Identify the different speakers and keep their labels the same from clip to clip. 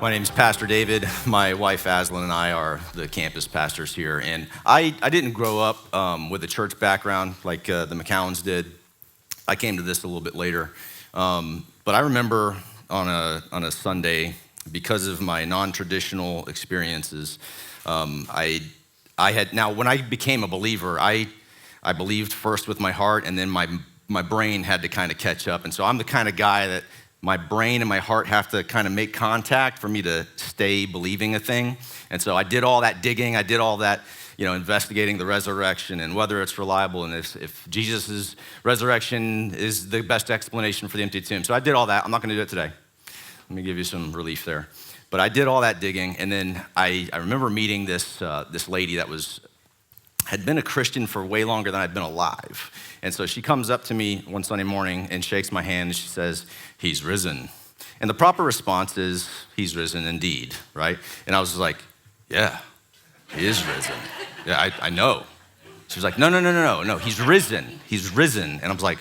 Speaker 1: My name is Pastor David. My wife, Aslan, and I are the campus pastors here. And I didn't grow up with a church background like the McCowans did. I came to this a little bit later. But I remember on a Sunday, because of my non-traditional experiences, I had, now when I became a believer, I believed first with my heart, and then my brain had to kind of catch up. And so I'm the kind of guy that my brain and my heart have to kind of make contact for me to stay believing a thing. And so I did all that digging. I did all that, investigating the resurrection and whether it's reliable and if Jesus' resurrection is the best explanation for the empty tomb. So I did all that. I'm not going to do it today. Let me give you some relief there. But I did all that digging, and then I remember meeting this lady that had been a Christian for way longer than I'd been alive. And so she comes up to me one Sunday morning and shakes my hand and she says, "He's risen." And the proper response is, "He's risen indeed," right? And I was like, "Yeah, he is risen. Yeah, I know." She was like, No, he's risen. He's risen. And I was like,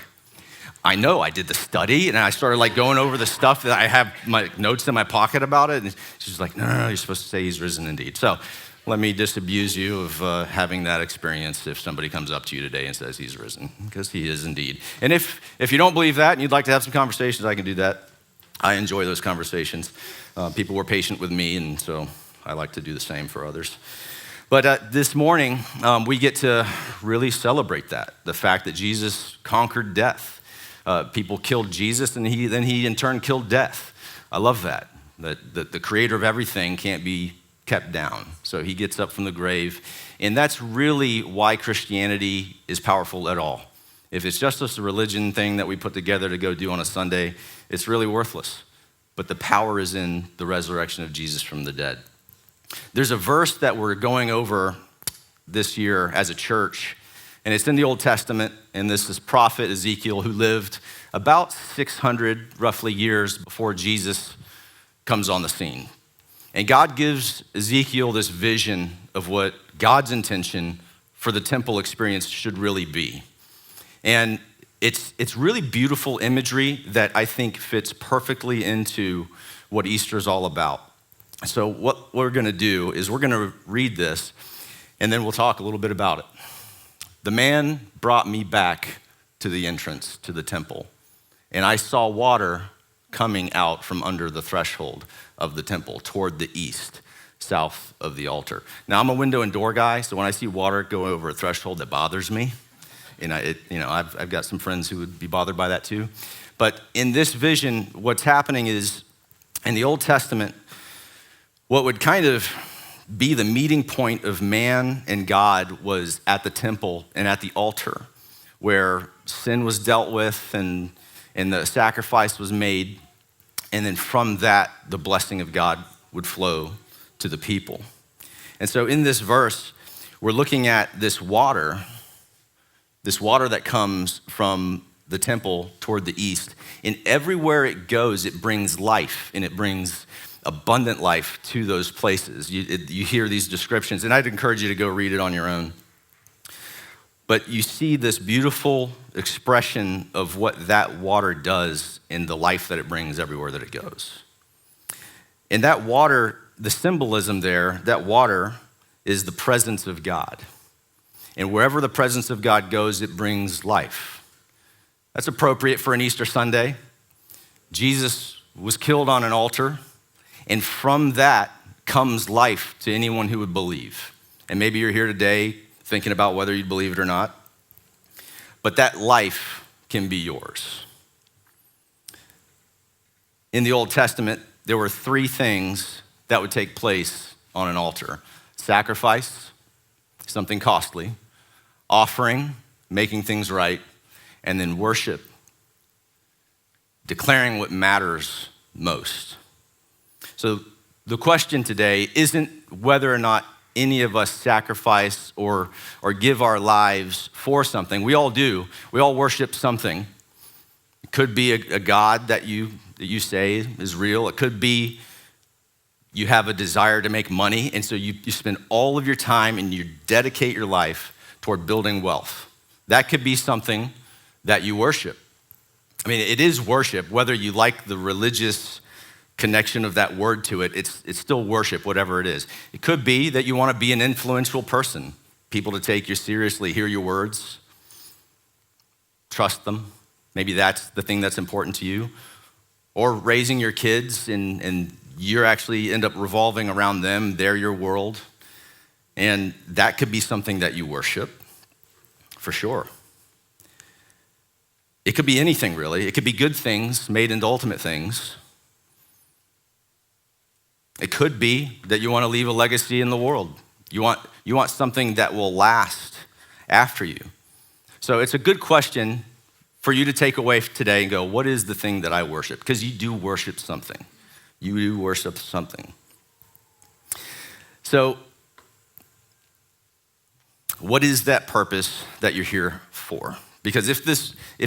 Speaker 1: "I know, I did the study." And I started going over the stuff that I have my notes in my pocket about it. And she's like, no, you're supposed to say he's risen indeed. So let me disabuse you of having that experience if somebody comes up to you today and says he's risen, because he is indeed. And if you don't believe that and you'd like to have some conversations, I can do that. I enjoy those conversations. People were patient with me, and so I like to do the same for others. But this morning, we get to really celebrate that, the fact that Jesus conquered death. People killed Jesus, and then he in turn killed death. I love that the creator of everything can't be kept down. So he gets up from the grave. And that's really why Christianity is powerful at all. If it's just a religion thing that we put together to go do on a Sunday, it's really worthless. But the power is in the resurrection of Jesus from the dead. There's a verse that we're going over this year as a church, and it's in the Old Testament, and this is prophet Ezekiel, who lived about 600 roughly years before Jesus comes on the scene. And God gives Ezekiel this vision of what God's intention for the temple experience should really be. And it's really beautiful imagery that I think fits perfectly into what Easter is all about. So what we're going to do is we're going to read this, and then we'll talk a little bit about it. "The man brought me back to the entrance to the temple, and I saw water coming out from under the threshold of the temple toward the east, south of the altar." Now, I'm a window and door guy, so when I see water go over a threshold, that bothers me. And I've got some friends who would be bothered by that too. But in this vision, what's happening is, in the Old Testament, what would kind of be the meeting point of man and God was at the temple and at the altar, where sin was dealt with and the sacrifice was made, and then from that, the blessing of God would flow to the people. And so in this verse, we're looking at this water that comes from the temple toward the east. And everywhere it goes, it brings life, and it brings abundant life to those places. You hear these descriptions, and I'd encourage you to go read it on your own. But you see this beautiful expression of what that water does in the life that it brings everywhere that it goes. And that water, the symbolism there, that water is the presence of God. And wherever the presence of God goes, it brings life. That's appropriate for an Easter Sunday. Jesus was killed on an altar, and from that comes life to anyone who would believe. And maybe you're here today thinking about whether you believe it or not, but that life can be yours. In the Old Testament, there were three things that would take place on an altar: sacrifice, something costly; offering, making things right; and then worship, declaring what matters most. So the question today isn't whether or not any of us sacrifice or give our lives for something. We all do. We all worship something. It could be a God that you say is real. It could be you have a desire to make money, and so you spend all of your time and you dedicate your life toward building wealth. That could be something that you worship. I mean, it is worship, whether you like the religious connection of that word to it, it's still worship, whatever it is. It could be that you want to be an influential person, people to take you seriously, hear your words, trust them. Maybe that's the thing that's important to you. Or raising your kids and you actually end up revolving around them, they're your world. And that could be something that you worship, for sure. It could be anything, really. It could be good things made into ultimate things. It could be that you want to leave a legacy in the world. You want something that will last after you. So it's a good question for you to take away today and go, what is the thing that I worship? Because you do worship something. You do worship something. So what is that purpose that you're here for? Because if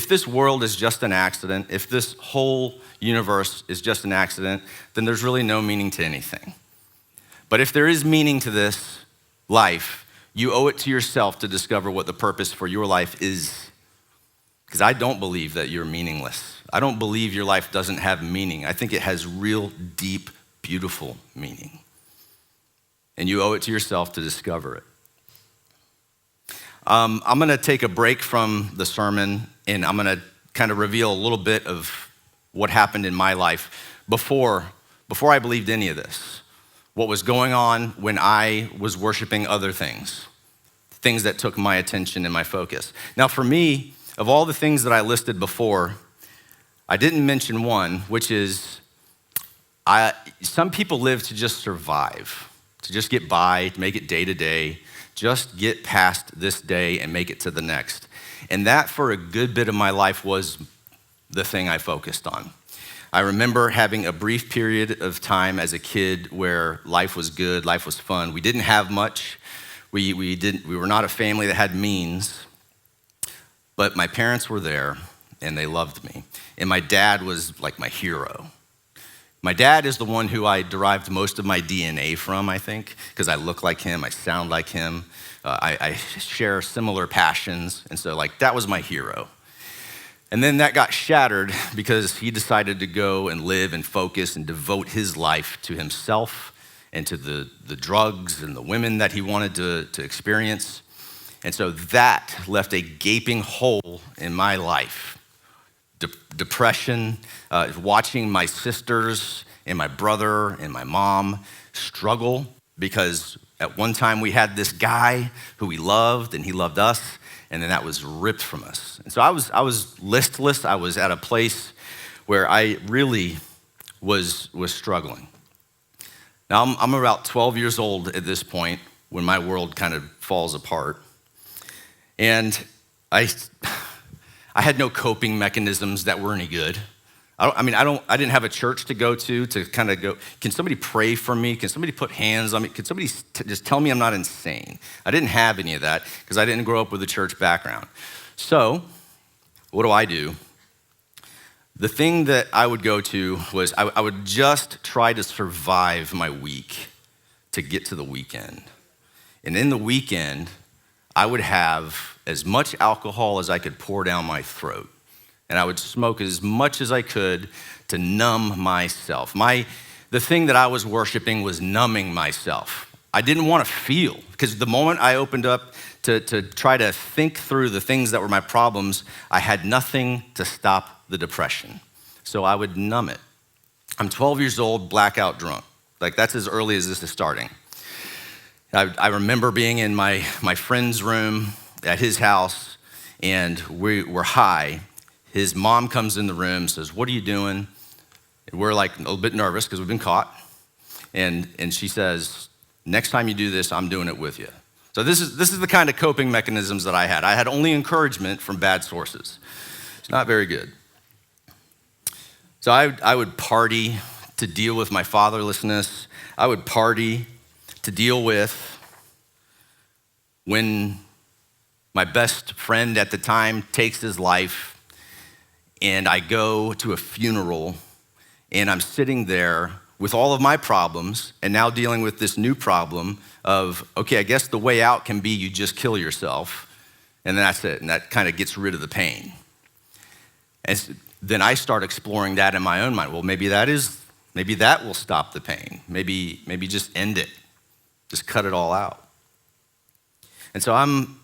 Speaker 1: this world is just an accident, if this whole universe is just an accident, then there's really no meaning to anything. But if there is meaning to this life, you owe it to yourself to discover what the purpose for your life is. Because I don't believe that you're meaningless. I don't believe your life doesn't have meaning. I think it has real, deep, beautiful meaning. And you owe it to yourself to discover it. I'm going to take a break from the sermon, and I'm going to kind of reveal a little bit of what happened in my life before I believed any of this. What was going on when I was worshiping other things that took my attention and my focus. Now, for me, of all the things that I listed before, I didn't mention one, which is some people live to just survive, to just get by, to make it day to day. Just get past this day and make it to the next. And that, for a good bit of my life, was the thing I focused on. I remember having a brief period of time as a kid where life was good, life was fun. We didn't have much. We were not a family that had means, but my parents were there and they loved me. And my dad was like my hero. My dad is the one who I derived most of my DNA from, I think, because I look like him, I sound like him, I share similar passions, and so that was my hero. And then that got shattered because he decided to go and live and focus and devote his life to himself and to the drugs and the women that he wanted to experience. And so that left a gaping hole in my life. Depression, watching my sisters and my brother and my mom struggle because at one time we had this guy who we loved and he loved us, and then that was ripped from us. And so I was listless. I was at a place where I really was struggling. Now I'm about 12 years old at this point when my world kind of falls apart. And I had no coping mechanisms that were any good. I didn't have a church to go to kind of go, can somebody pray for me? Can somebody put hands on me? Can somebody just tell me I'm not insane? I didn't have any of that because I didn't grow up with a church background. So what do? The thing that I would go to was I would just try to survive my week to get to the weekend. And in the weekend, I would have as much alcohol as I could pour down my throat. And I would smoke as much as I could to numb myself. The thing that I was worshiping was numbing myself. I didn't want to feel, because the moment I opened up to try to think through the things that were my problems, I had nothing to stop the depression. So I would numb it. I'm 12 years old, blackout drunk. That's as early as this is starting. I remember being in my friend's room at his house, and we were high. His mom comes in the room, says, "What are you doing?" And we're a little bit nervous because we've been caught. And she says, "Next time you do this, I'm doing it with you." So this is the kind of coping mechanisms that I had. I had only encouragement from bad sources. It's not very good. So I would party to deal with my fatherlessness. I would party to deal with when my best friend at the time takes his life, and I go to a funeral, and I'm sitting there with all of my problems, and now dealing with this new problem of, okay, I guess the way out can be you just kill yourself, and that's it, and that kind of gets rid of the pain. And then I start exploring that in my own mind. Well, maybe that is Maybe that will stop the pain. Maybe just end it. Just cut it all out. And so I'm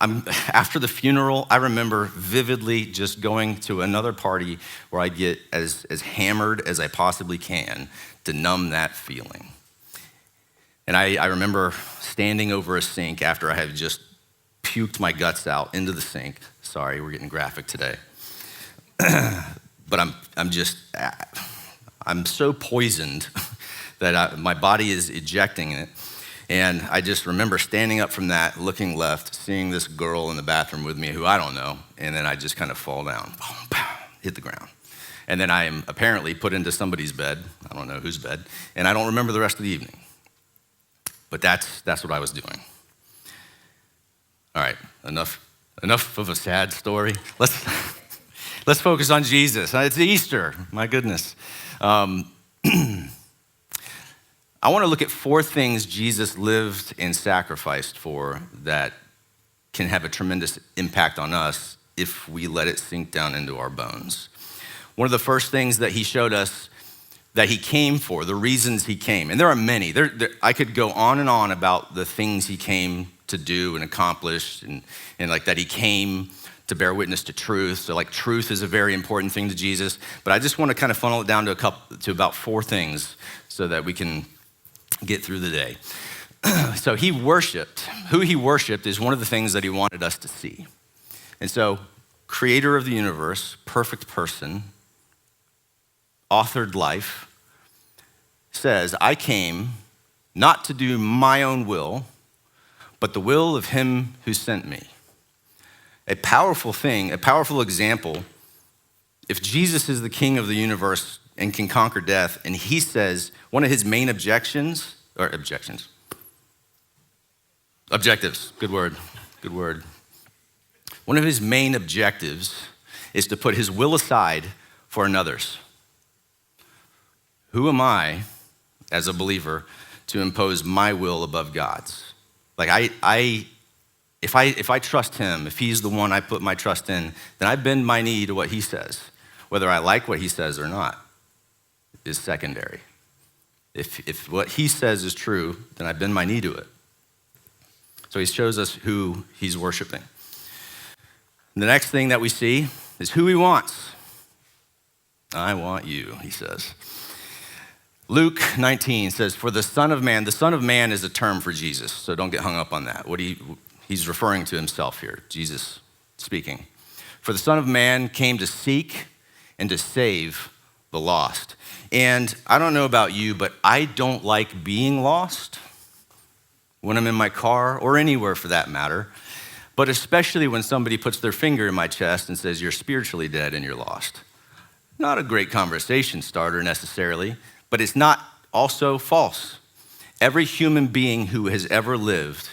Speaker 1: after the funeral, I remember vividly just going to another party where I get as hammered as I possibly can to numb that feeling. And I remember standing over a sink after I had just puked my guts out into the sink. Sorry, we're getting graphic today. But I'm so poisoned that my body is ejecting it. And I just remember standing up from that, looking left, seeing this girl in the bathroom with me who I don't know, and then I just kind of fall down, boom, boom, hit the ground. And then I am apparently put into somebody's bed, I don't know whose bed, and I don't remember the rest of the evening. But that's what I was doing. All right, enough of a sad story. Let's focus on Jesus. It's Easter, my goodness. I want to look at 4 things Jesus lived and sacrificed for that can have a tremendous impact on us if we let it sink down into our bones. One of the first things that he showed us that he came for, the reasons he came, and there are many. I could go on and on about the things he came to do and accomplish, and like that he came to bear witness to truth. So like truth is a very important thing to Jesus, but I just want to kind of funnel it down to about 4 things so that we can get through the day. So who he worshiped is one of the things that he wanted us to see. And so, creator of the universe, perfect person, authored life, says, I came not to do my own will, but the will of him who sent me. A powerful thing, a powerful example. If Jesus is the king of the universe and can conquer death, and he says one of his main objectives, good word. One of his main objectives is to put his will aside for another's. Who am I, as a believer, to impose my will above God's? Like if I trust him, if he's the one I put my trust in, then I bend my knee to what he says. Whether I like what he says or not is secondary. If what he says is true, then I bend my knee to it. So he shows us who he's worshiping. And the next thing that we see is who he wants. I want you, he says. Luke 19 says, for the Son of Man is a term for Jesus, so don't get hung up on that. He's referring to himself here, Jesus speaking. For the Son of Man came to seek and to save the lost. And I don't know about you, but I don't like being lost when I'm in my car or anywhere for that matter, but especially when somebody puts their finger in my chest and says, you're spiritually dead and you're lost. Not a great conversation starter necessarily, but it's not also false. Every human being who has ever lived,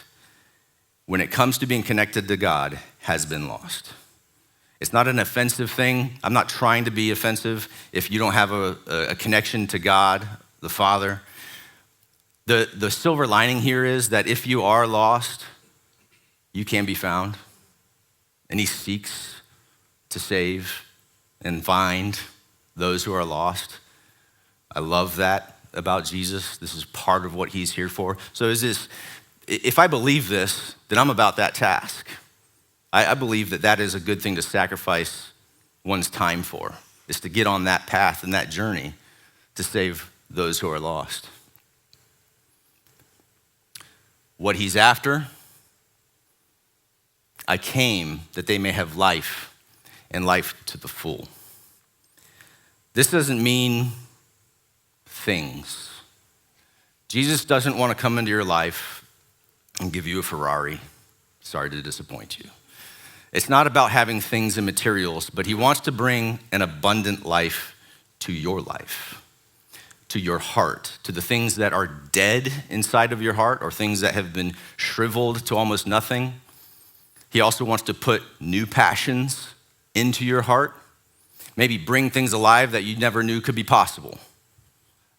Speaker 1: when it comes to being connected to God, has been lost. It's not an offensive thing. I'm not trying to be offensive if you don't have a connection to God, the Father. The silver lining here is that if you are lost, you can be found. And he seeks to save and find those who are lost. I love that about Jesus. This is part of what he's here for. So if I believe this, then I'm about that task. I believe that is a good thing to sacrifice one's time for, is to get on that path and that journey to save those who are lost. What he's after, I came that they may have life and life to the full. This doesn't mean things. Jesus doesn't want to come into your life and give you a Ferrari. Sorry to disappoint you. It's not about having things and materials, but he wants to bring an abundant life to your life, to your heart, to the things that are dead inside of your heart or things that have been shriveled to almost nothing. He also wants to put new passions into your heart, maybe bring things alive that you never knew could be possible.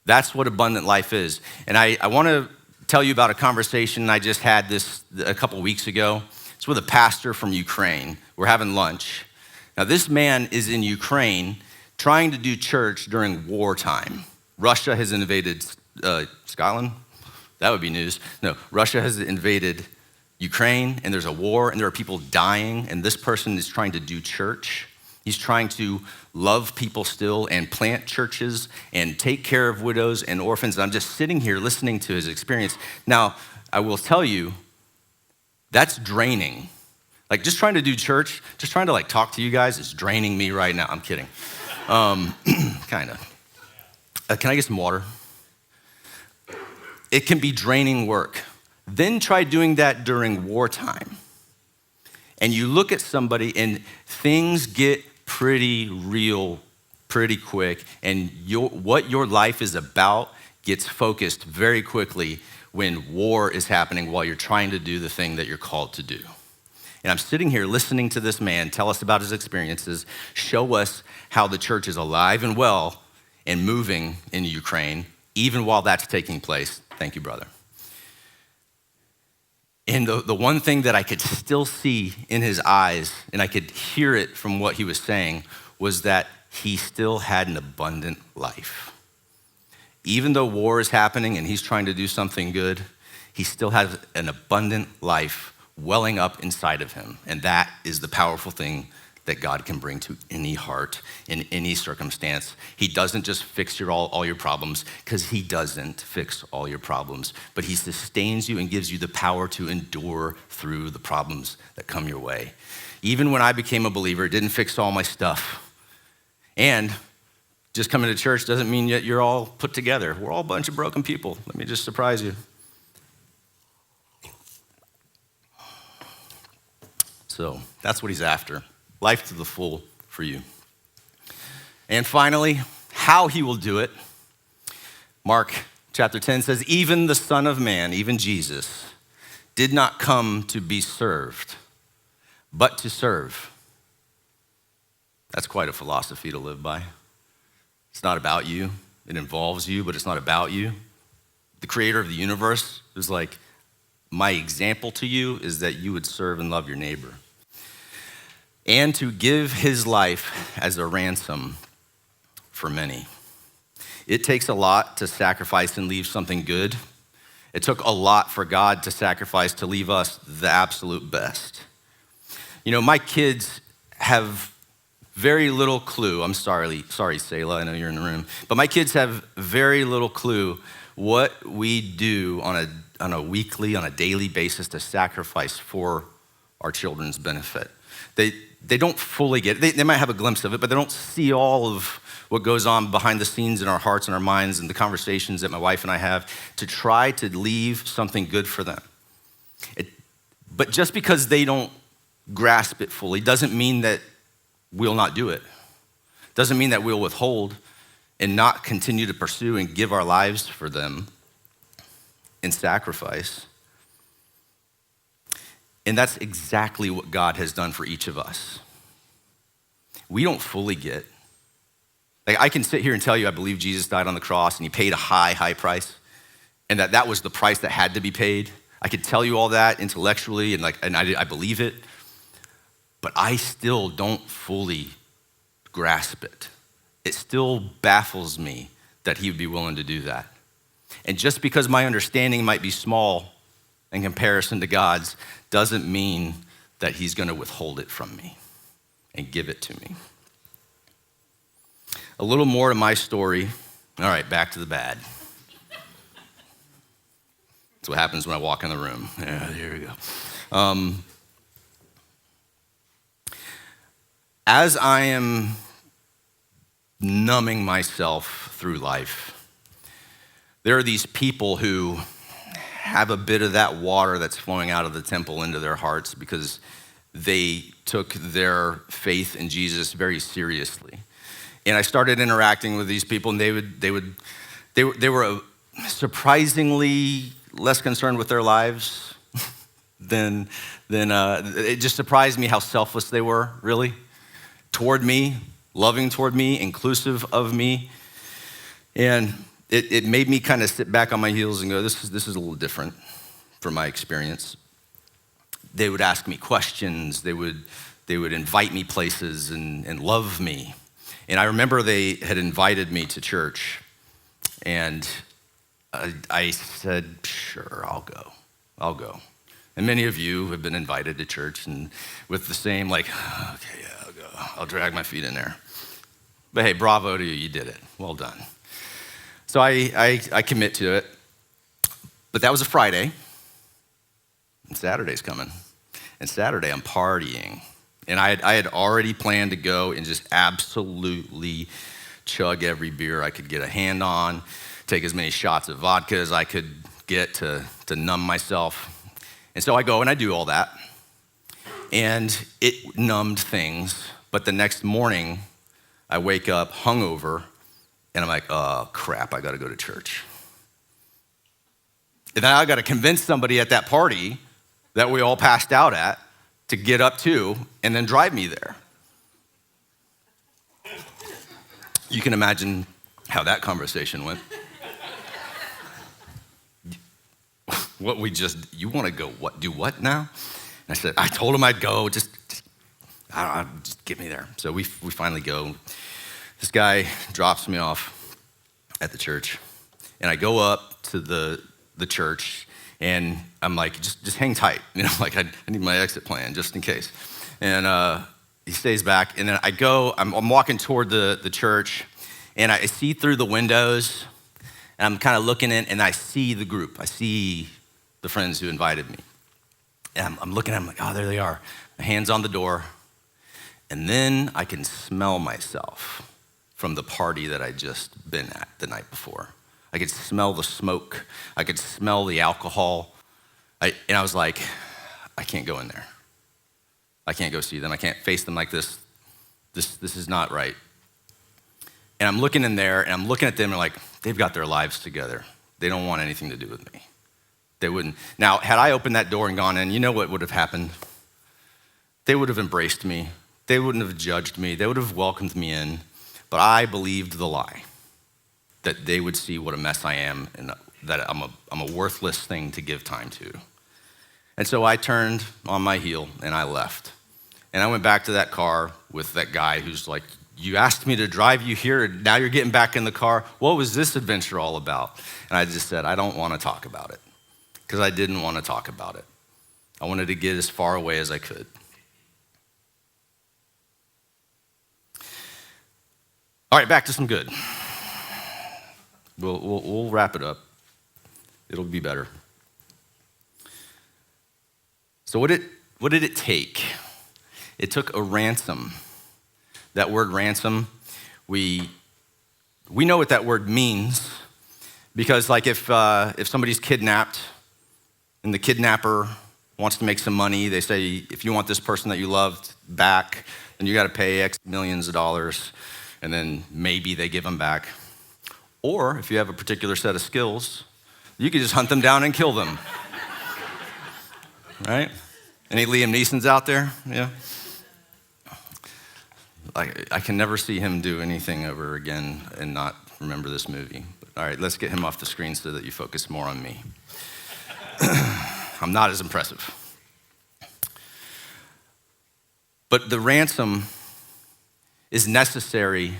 Speaker 1: That's what abundant life is. And I want to tell you about a conversation I just had this a couple weeks ago. It's with a pastor from Ukraine. We're having lunch. Now, this man is in Ukraine trying to do church during wartime. Russia has invaded Scotland. That would be news. No, Russia has invaded Ukraine, and there's a war, and there are people dying, and this person is trying to do church. He's trying to love people still and plant churches and take care of widows and orphans. And I'm just sitting here listening to his experience. Now, I will tell you, that's draining. Like just trying to do church, just trying to like talk to you guys is draining me right now. I'm kidding. Kind of. Can I get some water? It can be draining work. Then try doing that during wartime. And you look at somebody and things get pretty real pretty quick, and what your life is about gets focused very quickly when war is happening while you're trying to do the thing that you're called to do. And I'm sitting here listening to this man tell us about his experiences, show us how the church is alive and well and moving in Ukraine, even while that's taking place. Thank you, brother. And the one thing that I could still see in his eyes, and I could hear it from what he was saying, was that he still had an abundant life. Even though war is happening and he's trying to do something good, he still has an abundant life welling up inside of him. And that is the powerful thing that God can bring to any heart in any circumstance. He doesn't just fix all your problems, because he doesn't fix all your problems, but he sustains you and gives you the power to endure through the problems that come your way. Even when I became a believer, it didn't fix all my stuff. And just coming to church doesn't mean that you're all put together. We're all a bunch of broken people. Let me just surprise you. So that's what he's after. Life to the full for you. And finally, how he will do it. Mark chapter 10 says, even the Son of Man, even Jesus, did not come to be served, but to serve. That's quite a philosophy to live by. It's not about you. It involves you, but it's not about you. The creator of the universe is like, my example to you is that you would serve and love your neighbor. And to give his life as a ransom for many. It takes a lot to sacrifice and leave something good. It took a lot for God to sacrifice to leave us the absolute best. You know, my kids have very little clue. I'm sorry, Selah, I know you're in the room. But my kids have very little clue what we do on a weekly, on a daily basis to sacrifice for our children's benefit. They don't fully get it. They might have a glimpse of it, but they don't see all of what goes on behind the scenes in our hearts and our minds and the conversations that my wife and I have to try to leave something good for them. But just because they don't grasp it fully doesn't mean that we'll not do it. Doesn't mean that we'll withhold and not continue to pursue and give our lives for them in sacrifice. And that's exactly what God has done for each of us. We don't fully get. Like I can sit here and tell you I believe Jesus died on the cross and he paid a high, high price, and that was the price that had to be paid. I could tell you all that intellectually and I believe it, but I still don't fully grasp it. It still baffles me that he would be willing to do that. And just because my understanding might be small in comparison to God's doesn't mean that he's going to withhold it from me and give it to me. A little more to my story. All right, back to the bad. That's what happens when I walk in the room. Yeah, here we go. As I am numbing myself through life, there are these people who have a bit of that water that's flowing out of the temple into their hearts because they took their faith in Jesus very seriously. And I started interacting with these people, and they were surprisingly less concerned with their lives than it just surprised me how selfless they were, really, toward me, loving toward me, inclusive of me. And it made me kind of sit back on my heels and go, this is a little different from my experience. They would ask me questions. They would invite me places and love me. And I remember they had invited me to church And I said, sure, I'll go. And many of you have been invited to church and with the same like, okay, yeah, I'll go. I'll drag my feet in there. But hey, bravo to you, you did it. Well done. So I commit to it. But that was a Friday, and Saturday's coming. And Saturday I'm partying. And I had already planned to go and just absolutely chug every beer I could get a hand on, take as many shots of vodka as I could get to numb myself. And so I go and I do all that. And it numbed things. But the next morning, I wake up hungover, and I'm like, oh, crap, I got to go to church. And then I got to convince somebody at that party that we all passed out at to get up to and then drive me there. You can imagine how that conversation went. You want to go what? Do what now? And I said, I told him I'd go, just get me there. So we finally go. This guy drops me off at the church, and I go up to the church, and I'm like, just hang tight. Like I need my exit plan just in case. And he stays back, and then I'm walking toward the church, and I see through the windows, and I'm kind of looking in, and I see the group. I see the friends who invited me. And I'm looking at them like, oh, there they are. My hand's on the door. And then I can smell myself from the party that I'd just been at the night before. I could smell the smoke. I could smell the alcohol. And I was like, I can't go in there. I can't go see them. I can't face them like this. This is not right. And I'm looking in there, and I'm looking at them, and like, they've got their lives together. They don't want anything to do with me. They wouldn't. Now, had I opened that door and gone in, you know what would have happened? They would have embraced me. They wouldn't have judged me. They would have welcomed me in. But I believed the lie that they would see what a mess I am and that I'm a worthless thing to give time to. And so I turned on my heel and I left. And I went back to that car with that guy who's like, you asked me to drive you here, and now you're getting back in the car. What was this adventure all about? And I just said, I don't want to talk about it, because I didn't want to talk about it. I wanted to get as far away as I could. All right, back to some good. We'll wrap it up. It'll be better. So what did it take? It took a ransom. That word ransom, we know what that word means, because like if somebody's kidnapped and the kidnapper wants to make some money, they say, if you want this person that you loved back, then you got to pay X millions of dollars, and then maybe they give them back. Or if you have a particular set of skills, you can just hunt them down and kill them. Right? Any Liam Neesons out there? Yeah. I can never see him do anything ever again and not remember this movie. But, all right, let's get him off the screen so that you focus more on me. I'm not as impressive. But the ransom is necessary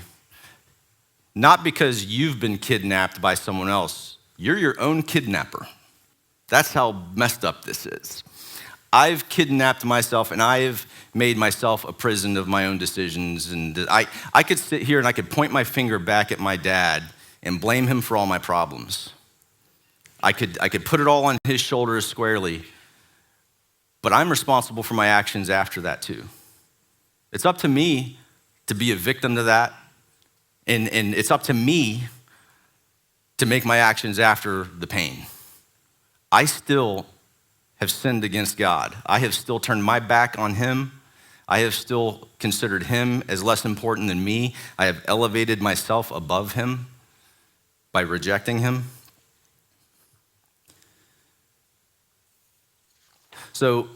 Speaker 1: not because you've been kidnapped by someone else. You're your own kidnapper. That's how messed up this is. I've kidnapped myself, and I've made myself a prison of my own decisions. And I could sit here and I could point my finger back at my dad and blame him for all my problems. I could put it all on his shoulders squarely, but I'm responsible for my actions after that too. It's up to me to be a victim to that, and it's up to me to make my actions after the pain. I still have sinned against God. I have still turned my back on him. I have still considered him as less important than me. I have elevated myself above him by rejecting him. So,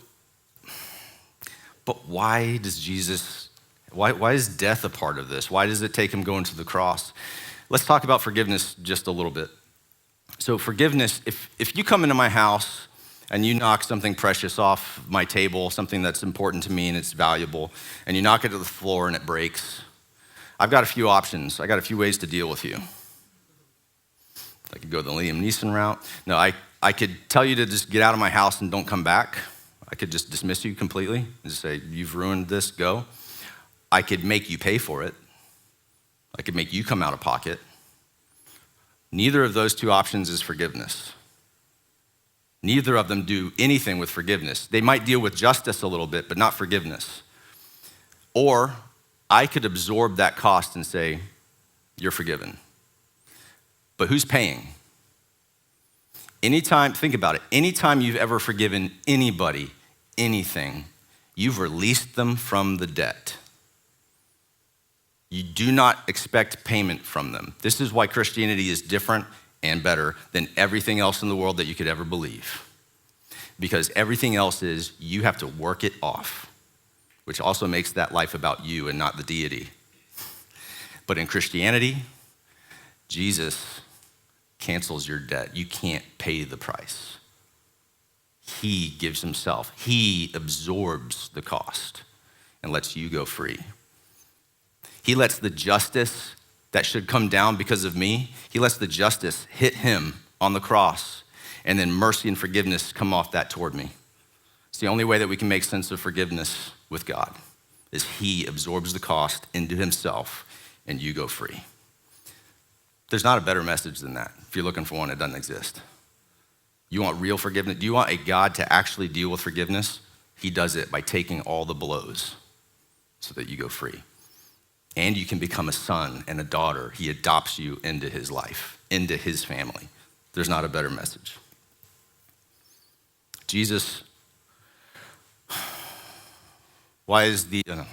Speaker 1: but why does Jesus, why is death a part of this? Why does it take him going to the cross? Let's talk about forgiveness just a little bit. So forgiveness, if you come into my house and you knock something precious off my table, something that's important to me and it's valuable, and you knock it to the floor and it breaks, I've got a few options. I got a few ways to deal with you. I could go the Liam Neeson route. No, I could tell you to just get out of my house and don't come back. I could just dismiss you completely and just say, you've ruined this, go. I could make you pay for it. I could make you come out of pocket. Neither of those two options is forgiveness. Neither of them do anything with forgiveness. They might deal with justice a little bit, but not forgiveness. Or I could absorb that cost and say, you're forgiven. But who's paying? Anytime, think about it, anytime you've ever forgiven anybody anything, you've released them from the debt. You do not expect payment from them. This is why Christianity is different and better than everything else in the world that you could ever believe. Because everything else is you have to work it off, which also makes that life about you and not the deity. But in Christianity, Jesus cancels your debt. You can't pay the price. He gives himself. He absorbs the cost and lets you go free. He lets the justice that should come down because of me, he lets the justice hit him on the cross, and then mercy and forgiveness come off that toward me. It's the only way that we can make sense of forgiveness with God, is he absorbs the cost into himself, and you go free. There's not a better message than that. If you're looking for one, it doesn't exist. You want real forgiveness? Do you want a God to actually deal with forgiveness? He does it by taking all the blows so that you go free. And you can become a son and a daughter. He adopts you into his life, into his family. There's not a better message. Jesus, why is an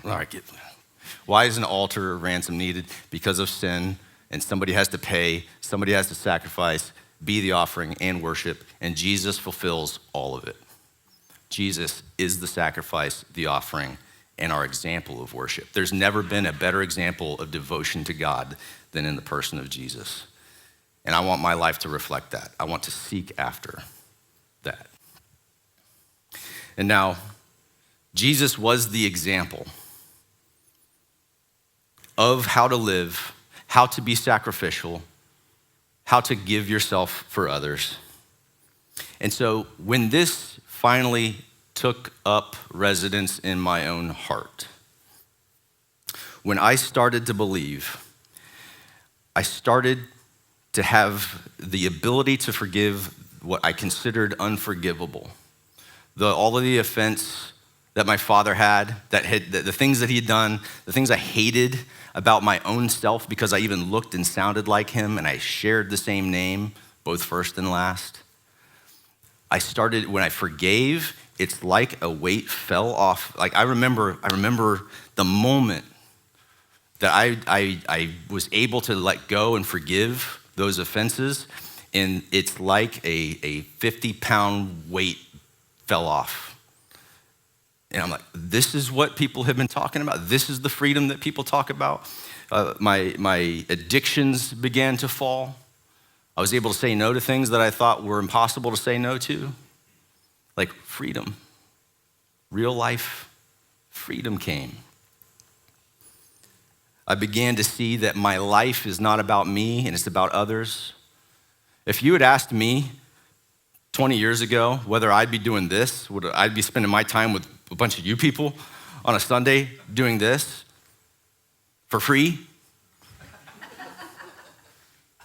Speaker 1: altar or ransom needed? Because of sin, and somebody has to pay, somebody has to sacrifice, be the offering and worship, and Jesus fulfills all of it. Jesus is the sacrifice, the offering, and our example of worship. There's never been a better example of devotion to God than in the person of Jesus. And I want my life to reflect that. I want to seek after that. And now, Jesus was the example of how to live, how to be sacrificial, how to give yourself for others. And so when this finally took up residence in my own heart, when I started to believe, I started to have the ability to forgive what I considered unforgivable. All of the offense that my father had, the things that he had done, the things I hated about my own self because I even looked and sounded like him and I shared the same name, both first and last. When I forgave, it's like a weight fell off. Like I remember the moment that I was able to let go and forgive those offenses, and it's like a 50-pound weight fell off. And I'm like, this is what people have been talking about. This is the freedom that people talk about. My addictions began to fall. I was able to say no to things that I thought were impossible to say no to. Like freedom, real life freedom came. I began to see that my life is not about me and it's about others. If you had asked me 20 years ago whether I'd be doing this, would I'd be spending my time with a bunch of you people on a Sunday doing this for free,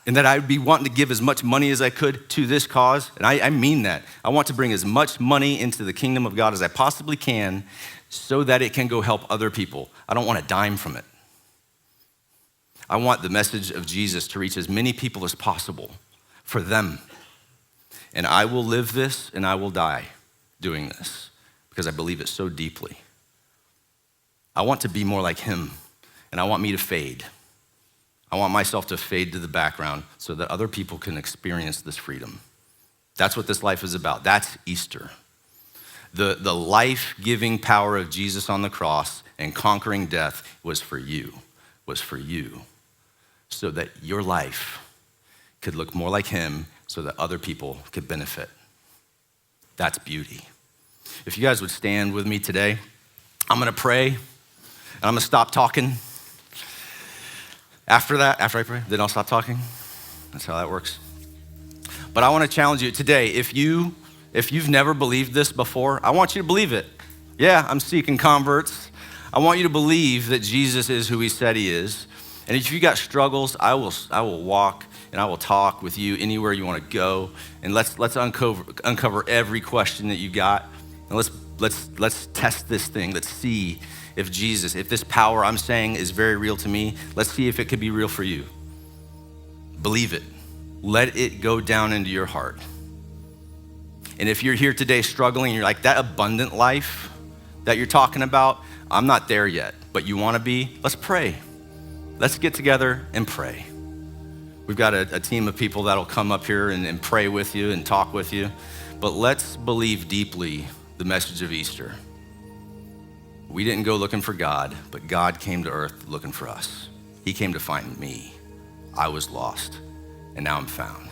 Speaker 1: and that I would be wanting to give as much money as I could to this cause, and I mean that. I want to bring as much money into the kingdom of God as I possibly can so that it can go help other people. I don't want a dime from it. I want the message of Jesus to reach as many people as possible for them. And I will live this and I will die doing this because I believe it so deeply. I want to be more like him, and I want me to fade. I want myself to fade to the background so that other people can experience this freedom. That's what this life is about. That's Easter. The life-giving power of Jesus on the cross and conquering death was for you, so that your life could look more like him so that other people could benefit. That's beauty. If you guys would stand with me today, I'm gonna pray, and I'm gonna stop talking. After I pray, then I'll stop talking. That's how that works. But I want to challenge you today. If you've never believed this before, I want you to believe it. Yeah, I'm seeking converts. I want you to believe that Jesus is who he said he is. And if you got struggles, I will walk and I will talk with you anywhere you want to go. And let's uncover every question that you got. And let's test this thing. Let's see if this power I'm saying is very real to me. Let's see if it could be real for you. Believe it. Let it go down into your heart. And if you're here today struggling, you're like, that abundant life that you're talking about, I'm not there yet, but you want to be, let's pray. Let's get together and pray. We've got a team of people that'll come up here and pray with you and talk with you. But let's believe deeply the message of Easter. We didn't go looking for God, but God came to earth looking for us. He came to find me. I was lost, and now I'm found.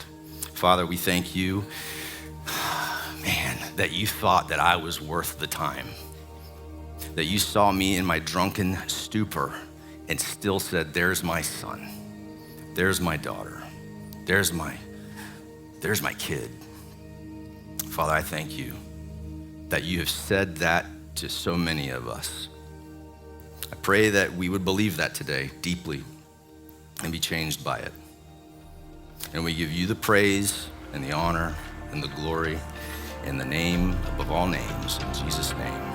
Speaker 1: Father, we thank you, man, that you thought that I was worth the time, that you saw me in my drunken stupor and still said, there's my son, there's my daughter, there's my kid. Father, I thank you that you have said that to so many of us. I pray that we would believe that today deeply and be changed by it. And we give you the praise and the honor and the glory in the name above all names, in Jesus' name.